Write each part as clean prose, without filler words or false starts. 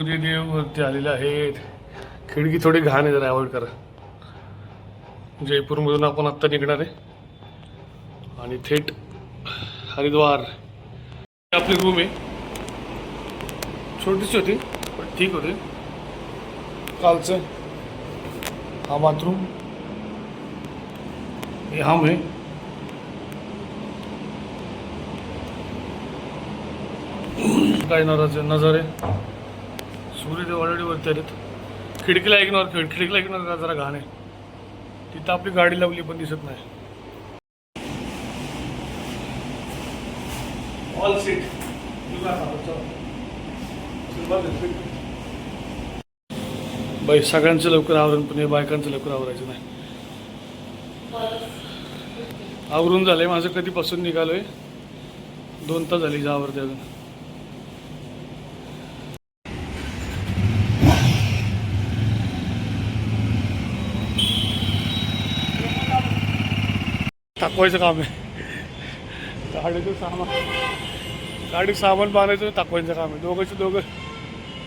सूर्यदेव वरती आलेले आहेत. खिडकी थोडी घाण आहे, जरा अवॉइड करा. जयपूरमधून आपण आत्ता निघणार आहे आणि थेट हरिद्वार. आपली रूम आहे, छोटीशी होती पण ठीक होती. कालचं हा बाथरूम, हे हम आहे. काय नजारे. सूर्यदेव ऑलरेडी वरती आलेत. खिडकीला इग्नोर करा, जरा घाण आहे. तिथं आपली गाडी लावली पण दिसत नाही. ऑल सीट बाई. सगळ्यांचं लवकर आवरण, पण हे बायकांचं लवकर आवरायचं नाही. आवरून झालंय माझं कधीपासून. निघालोय 2 तास झाली आवरते अजून. टाकवायचं काम आहे. गाडीत सामान बांधायचं, टाकवायचं काम आहे. दोघं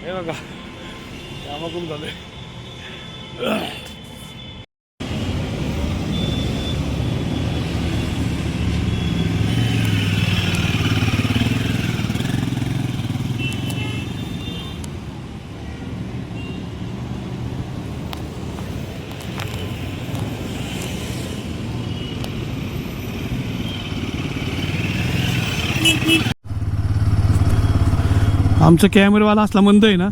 हे बघा कामाकून झालंय. आमचा कॅमेरावाला असला मंद आहे ना,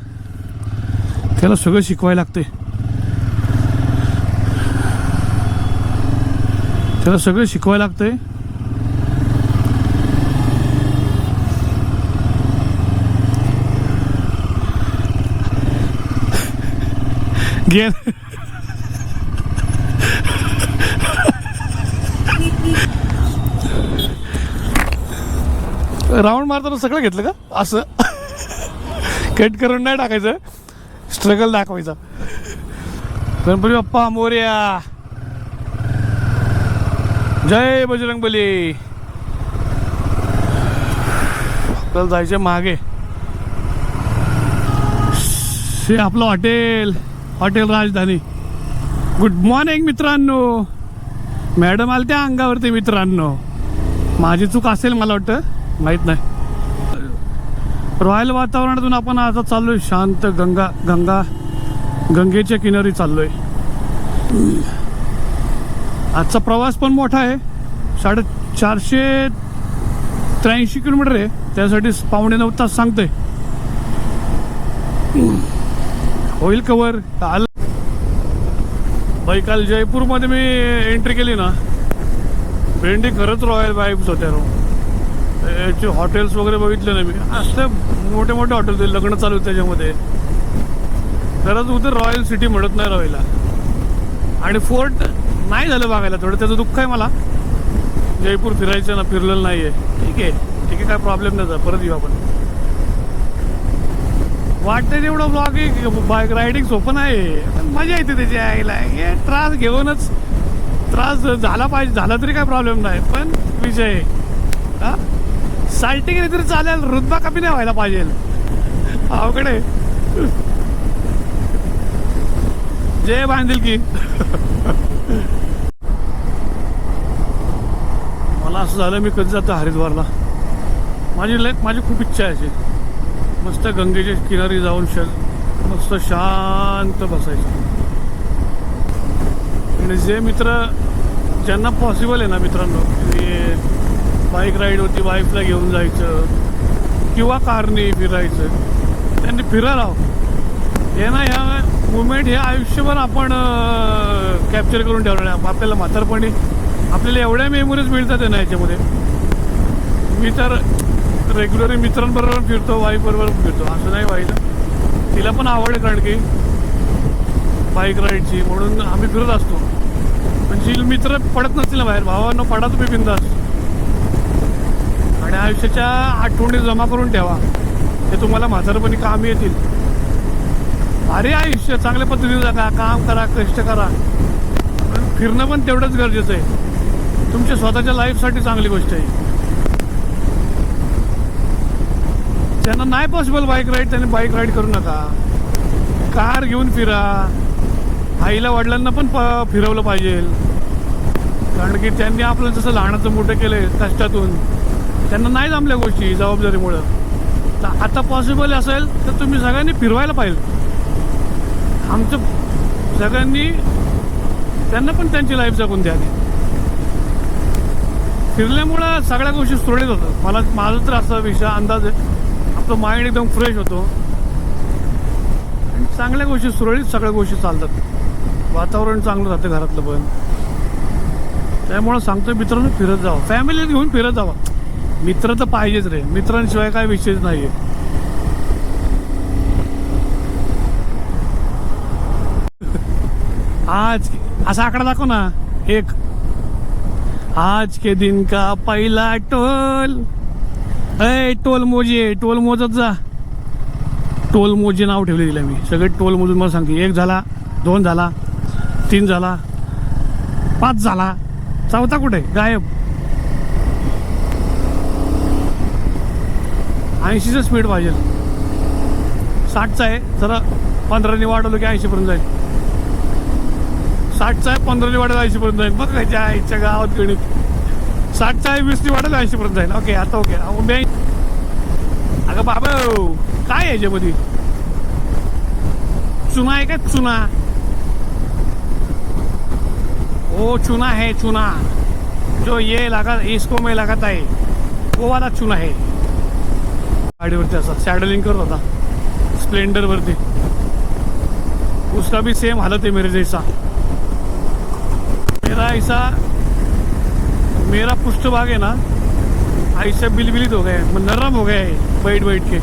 त्याला सगळं शिकवायला लागतंय. घे राऊंड मारताना सगळं घेतलं का असं. कट करून नाही टाकायचं, स्ट्रगल दाखवायचा. गणपती बाप्पा मोरया, जय बजरंगबली. आपल्याला जायचं मागे. हे आपलं हॉटेल राजधानी. गुड मॉर्निंग मित्रांनो. मॅडम आले त्या अंगावरती मित्रांनो. माझी चूक असेल मला वाटतं, माहीत नाही. रॉयल वातावरणातून आपण आता चाललोय शांत गंगेच्या किनारी चाललोय. आजचा प्रवास पण मोठा आहे. 483 किलोमीटर आहे. त्यासाठी 8.25 तास सांगतोय. होईल कवर. काल जयपूरमध्ये मी एंट्री केली ना, भेंडी खरंच रॉयल वाईब्स होत्या. याचे हॉटेल्स वगैरे बघितले ना मी, असं मोठे हॉटेल ते लग्न चालू त्याच्यामध्ये. खरंच उतर रॉयल सिटी म्हणत नाही रॉयला. आणि फोर्ट नाही झालं बघायला, थोडं त्याचं दुःख आहे मला. जयपूर फिरायचं ना, फिरलेलं नाही आहे. ठीक आहे काय प्रॉब्लेम नाही. परत येऊ आपण. वाटतं तेवढं ब्लॉग आहे, बाईक रायडिंग सोपं आहे, मजा येते त्याची यायला. हे त्रास घेऊनच, त्रास झाला तरी काय प्रॉब्लेम नाही. पण विषय हा साल्टिंग तरी चालेल, रुतबा कमी नाही व्हायला पाहिजे. अवघडे जय बांधील की. मला असं झालं, मी कधी जातो हरिद्वारला. माझी खूप इच्छा आहे अशी, मस्त गंगेच्या किनारी जाऊन मस्त शांत बसायचं. आणि जे मित्र ज्यांना पॉसिबल आहे ना मित्रांनो, बाईक राईडवरती वाईफला घेऊन जायचं किंवा कारने फिरायचं, त्यांनी फिरायला हवं. हे ना, ह्या मुवमेंट हे आयुष्यभर आपण कॅप्चर करून ठेवणार आहे. आपल्याला म्हातारपणी आपल्याला एवढ्या मेमोरीज मिळतात आहे ना याच्यामध्ये. मी तर रेग्युलरली मित्रांबरोबर फिरतो, वाईफबरोबर फिरतो. असं नाही व्हायचं. तिला पण आवड आहे कारण की बाईक राईडची, म्हणून आम्ही फिरत असतो. पण जी मित्र पडत नसतील ना बाहेर, भावांनो पडा तुम्ही बिंदास. आणि आयुष्याच्या आठवणी जमा करून ठेवा, ते तुम्हाला म्हातारपणी कामी येतील. अरे आयुष्य चांगल्या पद्धतीने जगा, काम करा, कष्ट करा. पण फिरणं पण तेवढंच गरजेचं आहे. तुमच्या स्वतःच्या लाईफसाठी चांगली गोष्ट आहे. ज्यांना नाही पॉसिबल बाईक राईड त्यांनी बाईक राईड करू नका. कार घेऊन फिरा. आईला वडिलांना पण फिरवलं पाहिजे, कारण की त्यांनी आपलं जसं लहानाचं मोठं केलंय कष्टातून, त्यांना नाही जमल्या गोष्टी जबाबदारीमुळं. तर आता पॉसिबल असेल तर तुम्ही सगळ्यांनी फिरवायला पाहिजे. आमचं सगळ्यांनी त्यांना पण त्यांची लाईफ जगून द्या. फिरल्यामुळं सगळ्या गोष्टी सुरळीत होतात. माझं तर असा विषय अंदाज आहे, आपलं माइंड एकदम फ्रेश होतो आणि चांगल्या गोष्टी सुरळीत सगळ्या गोष्टी चालतात. वातावरण चांगलं राहतं घरातलं पण. त्यामुळं सांगतो मित्रांनो, फिरत जावं, फॅमिली घेऊन फिरत जावा. मित्र तर पाहिजेच रे, मित्रांशिवाय काय विषयच नाही आहे. आज असा आकडा दाखव ना, एक. आज के दिन का पहिला टोल. टोल मोजे, टोल मोजत जा. टोल मोजे नाव ठेवले दिलं मी. सगळे टोल मोजून मला सांगते. 1 झाला, 2 झाला, 3 झाला, 5 झाला, 4था कुठे गायब. 80चं स्पीड पाहिजे. 60चा आहे, जरा 15ने वाढवलं की 80 पर्यंत जाईल. 60चा आहे, 15ने वाढवलं 80 पर्यंत जाईल. बघ काय आईच्या गावात गणित. 60चा आहे, 20ने वाढवलं 80 पर्यंत जाईल. ओके, आता ओके. अगं बाबा, काय याच्यामध्ये चुना आहे का? चुना. वो चुना है, चुना जो ये लगा, इसको में लगाता है, वो वाला चुना है. गाडीवरती असा सॅडलिंग करत होता स्प्लेंडर वरती. उसका भी सेम हालत है मेरे जैसा. मेरा पृष्ठभाग है ना, ऐसा बिलबिलीत हो गया, नरम हो गया है बैठ बैठ के.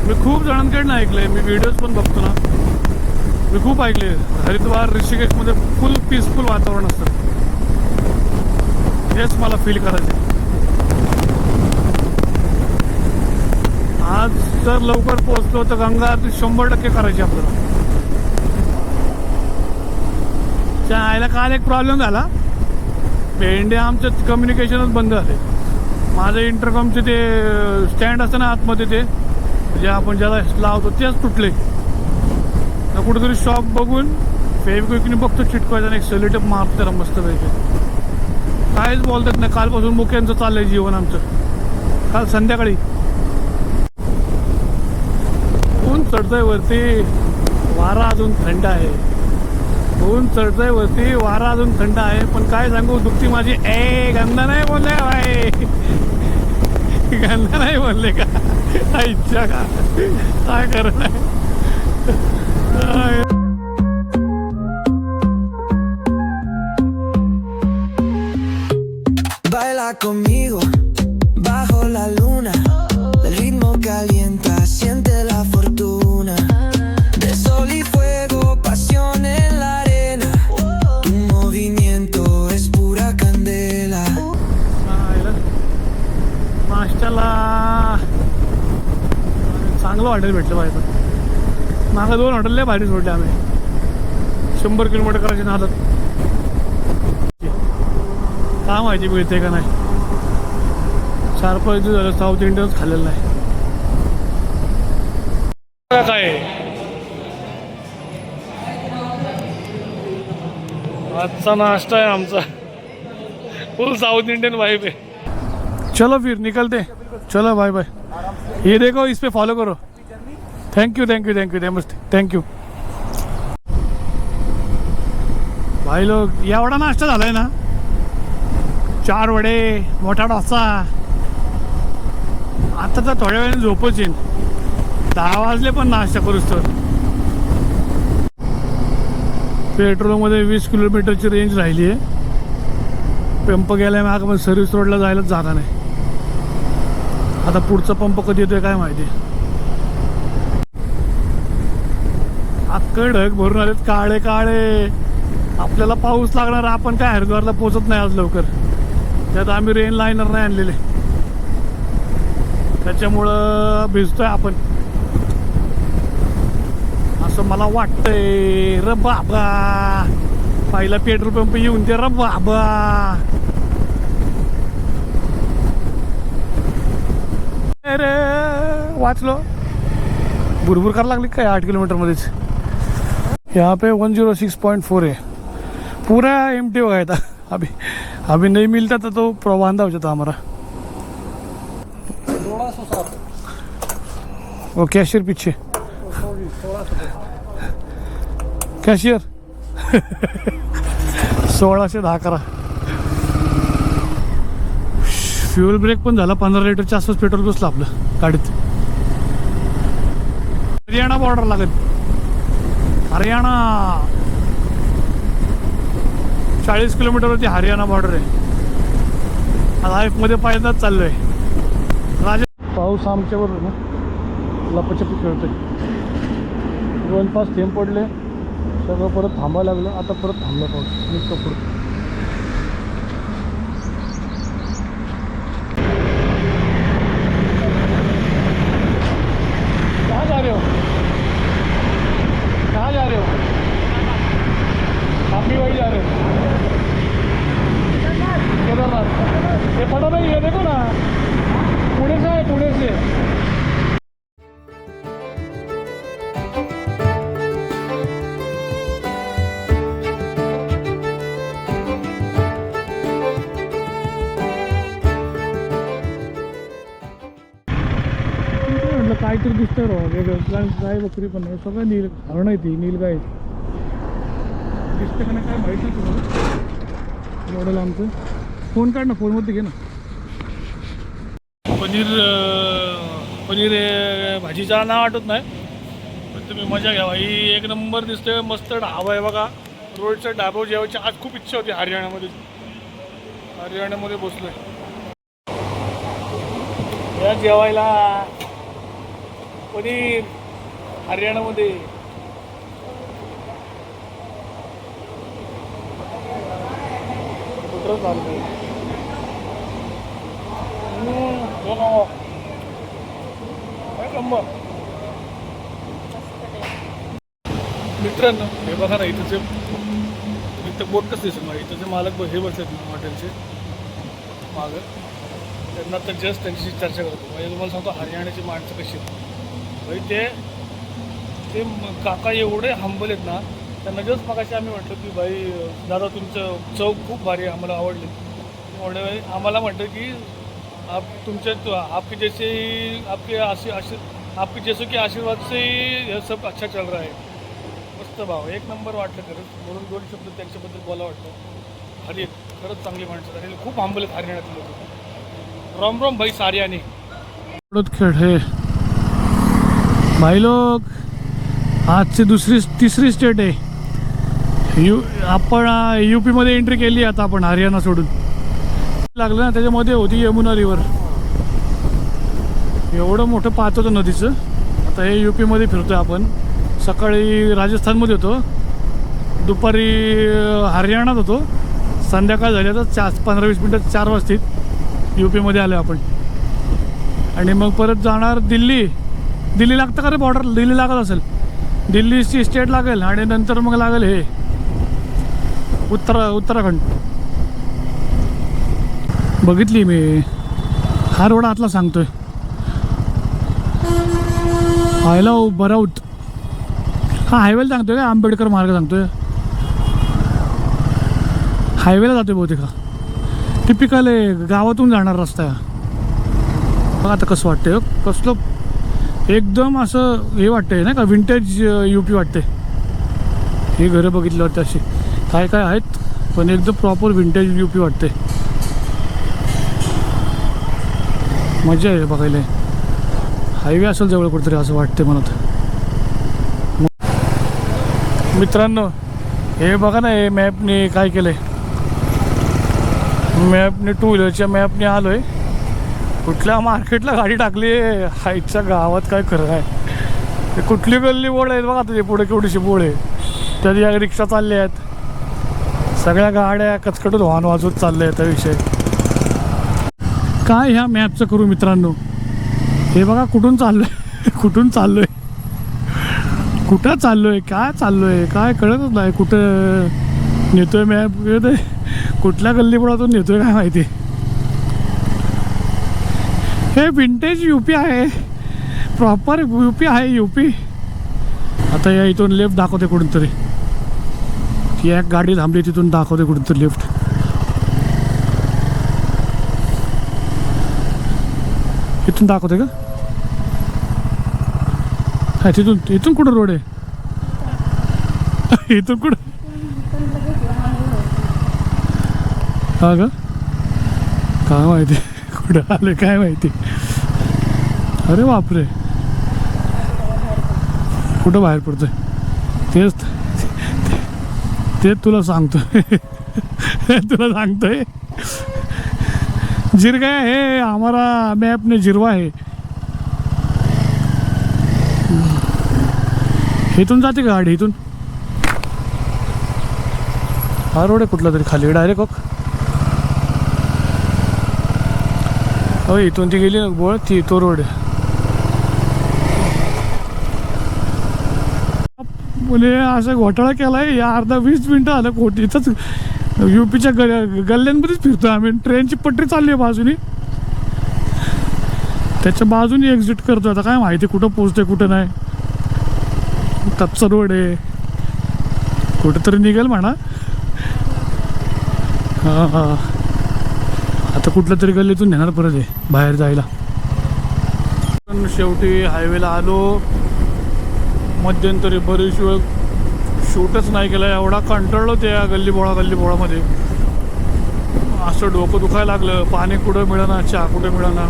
मी खूप जणांकडनं ऐकलंय, मी व्हिडिओज पण बघतो ना, मी खूप ऐकले हरिद्वार ऋषिकेशमध्ये फुल पीसफुल वातावरण असतं. हेच मला फील करायचं. आज जर लवकर पोहोचलो तर गंगा आरती 100% करायची आपल्याला. त्या आयला काल एक प्रॉब्लेम झाला. पेंडे आमचं कम्युनिकेशनच बंद झाले. माझं इंटरकॉमचे ते स्टँड असतं ना आतमध्ये, ते जे आपण ज्याला लावतो तेच तुटले. कुठेतरी शॉप बघून फेविक्विकने बघतो चिटकवायचा आणि एक सेलोटेप मारतो त्याला मस्त पैकी. काहीच बोलतात नाही. कालपासून मुख्यांचं चाललंय जीवन आमचं. काल संध्याकाळी ऊन चढतोय वरती, वारा अजून थंड आहे. ऊन चढतोय वरती, वारा अजून थंड आहे. पण काय सांगू, दुखती माझी. गंदा नाही बोलले भाई, गंदा नाही बोलले का? इच्छा का काय करणार. Baila conmigo bajo la luna, el ritmo calienta, siente la fortuna, de sol y fuego, pasión en la arena, tu movimiento es pura candela. नाश्त्याला चांगलं हॉटेल भेटलं पाहिजे. मागं 2 हॉटेल लय भारी सोडले आम्ही. 100 किलोमीटर करायची ना हालत. काय माहिती मिळते का नाही. 4-5 दिवस झालं साऊथ इंडियनच खाल्लेलं नाही. काय आजचा नाश्ता आहे आमचा, फुल साउथ इंडियन वाइब है. चलो फिर निकलते. चलो बाय बाय. ये देखो, इस पे फॉलो करो. Thank you thank you thank you नमस्ते. थैंक यू भाई लोग. एवढा नाश्ता झालाय ना, 4 वडे, मोठा डोसा. आता तर थोड्या वेळाने झोपच येईल. 10 वाजले पण नाश्ता करूच तर. पेट्रोलमध्ये 20 किलोमीटरची रेंज राहिली आहे. पंप गेलाय मागं, पण सर्व्हिस रोडला जायलाच जागा नाही. आता पुढचा पंप कधी येतोय काय माहिती. अख्खं ढग भरून आलेत, काळे काळे. आपल्याला पाऊस लागणार, आपण काय हरिद्वारला पोहोचत नाही आज लवकर. त्यात आम्ही रेन लायनर नाही आणलेले, त्याच्यामुळं भिजतोय आपण असं मला वाटतंय. र बाबा, पहिला पेट्रोल पंप येऊन ते. र बाबा, अरे वाचलो भुरभुर करायला लागली काय 8 किलोमीटरमध्येच. यहाँ पे 106.4 है पूरा एम टी हो गया था. अभी अभी नहीं मिलता था तो प्रबंधा हो जाता हमारा. वो कैशियर पीछे कॅशियर 1610 करा. फ्युएल ब्रेक पण झाला. 15 लिटरच्या आसपास पेट्रोल बसलं आपलं गाडीत. हरियाणा बॉर्डर लागेल. हरियाणा 40 किलोमीटरवरती हरियाणा बॉर्डर आहे. लाईफमध्ये पहिल्यांदाच चाललोय. राजा पाऊस आमच्यावर ना लपाछपी खेळतोय. 2-5 थेंब पडले. सगळं परत थांबायला लागलं. आता परत थांबलं पाऊस. नुसतं पुढं कहाँ जा रहे हो? कहाँ जा रहे हो? आप भी वही जा रहे हो? केदारनाथ. ये पता नहीं ये देखो ना पुणे से है. पुणे से काहीतरी दिसतं राव वेगळं. गाय बकरी पण आहे. सगळं नील हरण आहे. ती नील गाय दिसतं का नाही काय माहीत नाही तुम्हाला. मॉडेल आमचं फोन काढ ना. फोनमध्ये घे ना. पनीर भाजीचा नाव आठवत नाही पण तुम्ही मजा घ्या भाई. एक नंबर दिसतोय. मस्त ढाबा आहे बघा. रोडचं ढाबा जेवायची आज खूप इच्छा होती. हरियाणामध्ये बसलोय या जेवायला. पनीर हरियाणामध्ये. कुठं चाललंय मित्रांनो. हे बघा ना इथं बोट कसं दिसेल मला. इथं मालक हे बसतात हॉटेलचे मागं. त्यांना तर जस्ट त्यांच्याशी चर्चा करतो. म्हणजे तुम्हाला सांगतो हरियाणाची माणसं कशी आहेत भाई. ते काका एवढे हंबल आहेत ना. त्यांना जस्ट मगाशी आम्ही म्हटलं की भाई दादा तुमचं चव खूप भारी आहे. आम्हाला आवडली. एवढे आम्हाला म्हटलं की आप तुमचे आपके जैसे आपके आपके जैसे की आशीर्वाद से हे सब अच्छा चल रहा है. मस्त भाव. एक नंबर वाटलं खरंच. म्हणून 2 शब्द त्यांच्याबद्दल बोला वाटतं. हरी खरंच चांगली माणसं झालेली. खूप हंबल आहेत हरियाणातले लोक. राम राम भाई सारियाने. खेळ हे भाई लोग. आजची तिसरी स्टेट आहे. आपण UP-मध्ये एंट्री केली. आता आपण हरियाणा सोडून लागलं ना. त्याच्यामध्ये होती यमुना रिव्हर. एवढं मोठं पाहत होतं नदीचं. आता हे UP-मध्ये फिरतोय आपण. सकाळी राजस्थानमध्ये होतो. दुपारी हरियाणात होतो. संध्याकाळ झाली आता 15-20 मिनटात 4 वाजतील UP-मध्ये आलो आपण. आणि मग परत जाणार दिल्ली लागतं का रे बॉर्डर. दिल्ली लागत असेल. दिल्लीची स्टेट लागेल आणि नंतर मग लागेल हे उत्तराखंड. बघितली मी. हा रोड आतला सांगतोय. आयला बराऊत. हा हायवेला सांगतोय का आंबेडकर मार्ग सांगतोय. हायवेला जातोय बहुतेक. हा टिपिकल आहे गावातून जाणार रस्ता आहे. बघा आता कसं वाटतंय. कसलं एकदम असं हे वाटतंय ना का विंटेज UP वाटते. ही घरं बघितल्यावरती अशी काय आहेत पण एकदम प्रॉपर विंटेज UP वाटते. मजा आहे बघायला. हायवे असेल जवळ कुठेतरी असं वाटते मला तर. मित्रांनो हे बघा ना. हे मॅपने काय केलंय. मॅपने 2 व्हीलरच्या मॅपने आलोय. कुठल्या मार्केटला गाडी टाकली. हाईटच्या गावात काय खरं आहे. ते कुठली गल्ली बोळ आहेत बघा. ते पुढे केवढीशी बोळ आहे. त्यात या रिक्षा चालल्या आहेत. सगळ्या गाड्या कचकटून हॉर्न वाजवत चालल्या आहेत. विषय काय ह्या मॅपचं करू मित्रांनो. हे बघा कुठून चाललोय. कुठं चाललोय काय चाललोय काय कळतच नाही. कुठं नेतोय मॅप. कुठल्या गल्लीबोळातून नेतोय काय माहिती. हे विंटेज यूपी आहे, प्रॉपर यूपी आहे यूपी. आता या इथून लेफ्ट दाखवते कुठून तरी, ती एक गाडी थांबली तिथून दाखवते कुठून तरी लेफ्ट. इथून दाखवते का? हा तिथून, इथून कुठं रोड आहे? इथून कुठं? हा का? काय माहिती कुठं आले काय माहिती. अरे बापरे, कुठं बाहेर पडतोय? तेच तुला सांगतोय. तुला सांगतोय जिरगा है हमारा मैप ने जिरवा है. इथून जाते का गाडी? इथून हा रोड आहे कुठला तरी खाली डायरेक्ट. हो इथून ती गेली ना बोळ, ती तो रोड आहे. मुले असं घोटाळा केलाय या 20 मिनिटं आलं कोट इथंच यूपीच्या गल्ल्यांमध्येच फिरतो आम्ही. ट्रेनची पटरी चालली आहे बाजूनी, त्याच्या बाजूनी एक्झिट करतो. आता काय माहिती कुठं पोचते कुठं नाही. तपचा रोड आहे, कुठंतरी निघेल म्हणा. हां हां, आता कुठलं तरी गल्लीतून नेणार परत आहे बाहेर जायला. पण शेवटी हायवेला आलो. मध्यंतरी बरीच वेळ शूटच नाही केला, एवढा कंटाळलो त्या गल्लीबोळामध्ये. असं डोकं दुखायला लागलं. पाणी कुठं मिळेना, चहा कुठं मिळेना.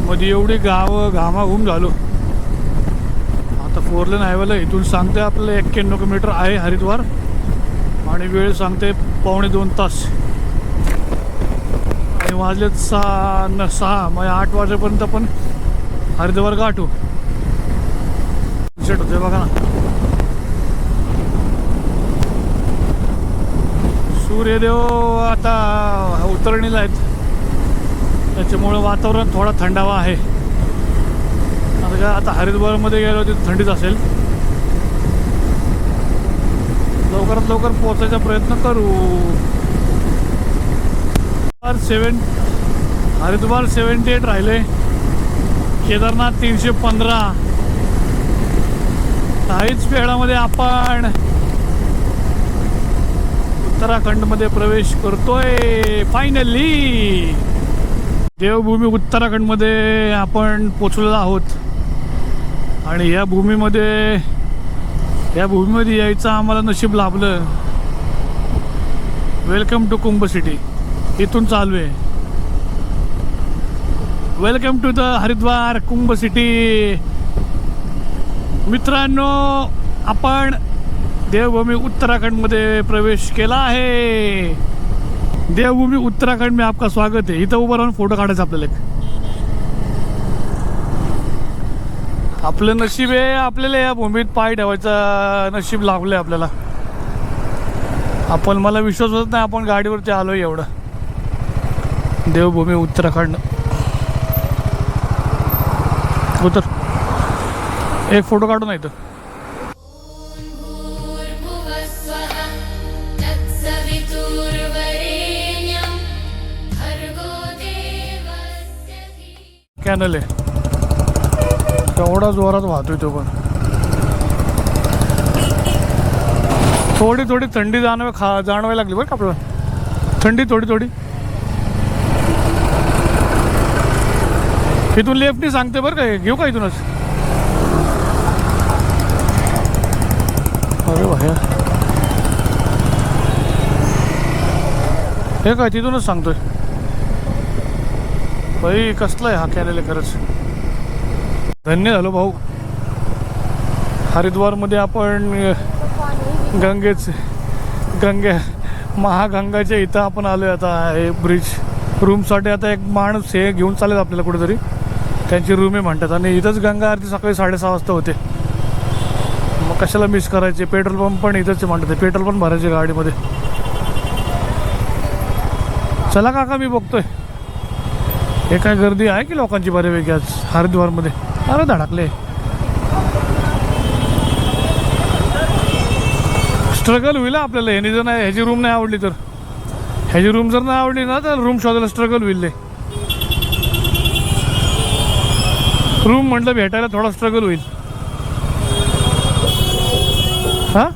मध्ये एवढी गावं घामाघूम झालो. आता 4 लेन हायवेला इथून सांगते आपल्याला 91 किलोमीटर आहे हरिद्वार, आणि वेळ सांगते 2.25 तास. आणि वाजलेत 6 म्हणजे 8 वाजेपर्यंत आपण हरिद्वार गाठू. सेट होते बघा ना. सूर्यदेव आता उतरणीला आहेत, त्याच्यामुळं वातावरण थोडा थंडावा आहे. आता काय आता हरिद्वारमध्ये गेलो तिथे थंडीच असेल. लवकरात लवकर पोहोचायचा प्रयत्न करू. हरिद्वार 78 राहिले, केदारनाथ 315. काहीच वेळामध्ये आपण उत्तराखंडमध्ये प्रवेश करतोय फायनली. देवभूमी उत्तराखंडमध्ये आपण पोचलेलो आहोत. आणि या भूमीमध्ये यायचं आम्हाला नशीब लाभलं. Welcome to Kumbh city. इथून चालू आहे. Welcome to the Haridwar Kumbh city. मित्रांनो, आपण देवभूमी उत्तराखंडमध्ये प्रवेश केला आहे. देवभूमी उत्तराखंड में आपका स्वागत है. इथं उभं राहून फोटो काढायचा आपल्याला. आपलं नशीब आहे, आपल्याला या भूमीत पाय ठेवायचा नशीब लागलं आपल्याला. मला विश्वास होत नाही आपण गाडीवरती आलोय एवढं. देवभूमी उत्तराखंड. उतर, एक फोटो काढून नाही तर. कॅनल आहे, तेवढा जोरात वाहतोय तो. पण थोडी थंडी जाणवायला लागली बरं का आपल्याला. थंडी थोडी. इथून लेफ्टनी सांगते बरं का, घेऊ का इथूनच? अरे भाया, हे काय तिथूनच सांगतोय भाई. कसलं आहे हा कॅनल खरंच. धन्य झालो भाऊ. हरिद्वारमध्ये आपण महागंगाच्या इथं आपण आलोय. आता हे ब्रिज रूमसाठी आता एक माणूस हे घेऊन चालेल आपल्याला कुठेतरी. त्यांची रूम आहे म्हणतात. आणि इथंच गंगा आरती सकाळी 6:30 वाजता होते. मग कशाला मिस करायचे. पेट्रोल पंप पण इथंच म्हणतात, पेट्रोल पण भरायचे गाडीमध्ये. चला काका, मी बघतोय हे काय गर्दी आहे की लोकांची बऱ्यापैकी आज हरिद्वारमध्ये. अरे धडकले. स्ट्रगल होईल आपल्याला. ह्यानी जर नाही, ह्याची रूम नाही आवडली तर, ह्याची रूम जर नाही आवडली ना तर रूम शोधायला स्ट्रगल होईल. रूम म्हटलं भेटायला थोडा स्ट्रगल होईल. हां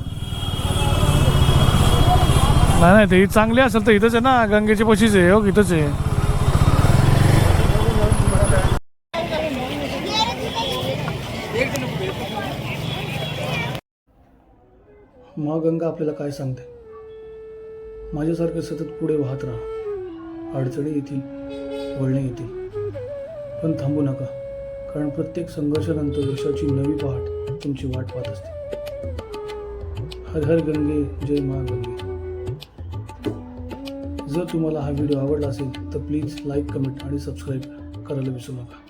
नाही ते चांगली असेल तर इथंच आहे ना, गंगेच्या पशीच आहे. हो इथंच आहे. माँ गंगा आपल्याला काय सांगते? माझ्यासारखे सतत पुढे वाहत राहा. अडचणी येतील, वळणे येतील, पण थांबू नका, कारण प्रत्येक संघर्षानंतर यशाची नवी पहाट तुमची वाट पाहत असते. हर हर गंगे, जय माँ गंगे. जर तुम्हाला हा व्हिडिओ आवडला असेल तर प्लीज लाईक, कमेंट आणि सबस्क्राईब करायला विसरू नका.